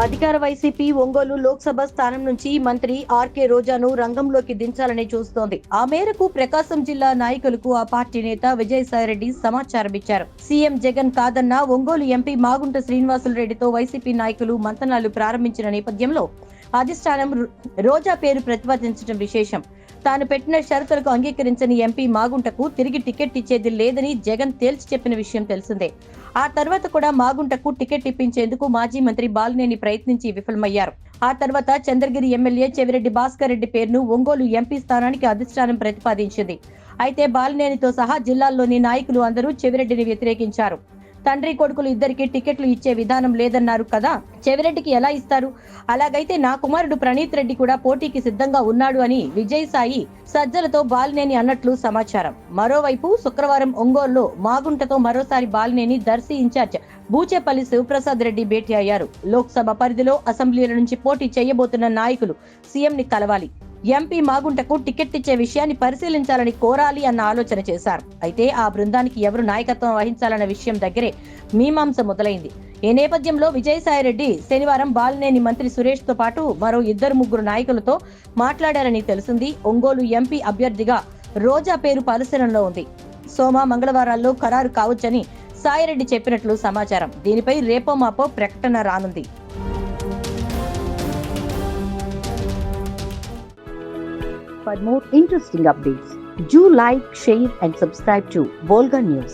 అధికార వైసీపీ ఒంగోలు లోక్సభ స్థానం నుంచి మంత్రి ఆర్కే రోజాను రంగంలోకి దించాలని చూస్తోంది. ఆ మేరకు ప్రకాశం జిల్లా నాయకులకు ఆ పార్టీ నేత విజయసాయిరెడ్డి సమాచారం ఇచ్చారు. సీఎం జగన్ కాదన్న ఒంగోలు ఎంపీ మాగుంట శ్రీనివాసులరెడ్డితో వైసీపీ నాయకులు మంతనాలు ప్రారంభించిన నేపథ్యంలో అధిష్టానం రోజా పేరు ప్రతిపాదించడం విశేషం. తాను పెట్టిన షరతులకు అంగీకరించని ఎంపీ మాగుంటకు తిరిగి టికెట్ ఇచ్చేది లేదని జగన్ తేల్చి చెప్పిన విషయం తెలిసిందే. ఆ తర్వాత కూడా మాగుంటకు టికెట్ ఇప్పించేందుకు మాజీ మంత్రి బాలినేని ప్రయత్నించి విఫలమయ్యారు. ఆ తర్వాత చంద్రగిరి ఎమ్మెల్యే చెవిరెడ్డి భాస్కర్ రెడ్డి పేరును ఒంగోలు ఎంపీ స్థానానికి అధిష్టానం ప్రతిపాదించింది. అయితే బాలినేనితో సహా జిల్లాల్లోని నాయకులు అందరూ చెవిరెడ్డిని వ్యతిరేకించారు. తండ్రి కొడుకులు ఇద్దరికి టికెట్లు ఇచ్చే విధానం లేదన్నారు కదా, చెవిరెడ్డికి ఎలా ఇస్తారు? అలాగైతే నా కుమారుడు ప్రణీత్ రెడ్డి కూడా పోటీకి సిద్ధంగా ఉన్నాడు అని విజయసాయి సజ్జలతో బాలినేని అన్నట్లు సమాచారం. మరోవైపు శుక్రవారం ఒంగోలులో మాగుంటతో మరోసారి బాలినేని దర్శి ఇన్ఛార్జ్ బూచేపల్లి శివప్రసాద్ రెడ్డి భేటీ అయ్యారు. లోక్సభ పరిధిలో అసెంబ్లీల నుంచి పోటీ చేయబోతున్న నాయకులు సీఎం ని కలవాలి, ఎంపీ మాగుంటకు టికెట్ ఇచ్చే విషయాన్ని పరిశీలించాలని కోరాలి అన్న ఆలోచన చేశారు. అయితే ఆ బృందానికి ఎవరు నాయకత్వం వహించాలన్న విషయం దగ్గరే మీమాంస మొదలైంది. ఈ నేపథ్యంలో విజయసాయిరెడ్డి శనివారం బాలినేని మంత్రి సురేష్ తో పాటు మరో 2-3 నాయకులతో మాట్లాడారని తెలిసింది. ఒంగోలు ఎంపీ అభ్యర్థిగా రోజా పేరు పరిశీలనలో ఉంది. సోమ మంగళవారాల్లో ఖరారు కావచ్చని సాయిరెడ్డి చెప్పినట్లు సమాచారం. దీనిపై రేపో మాపో ప్రకటన రానుంది. For more interesting updates, do like, share and subscribe to Volga News.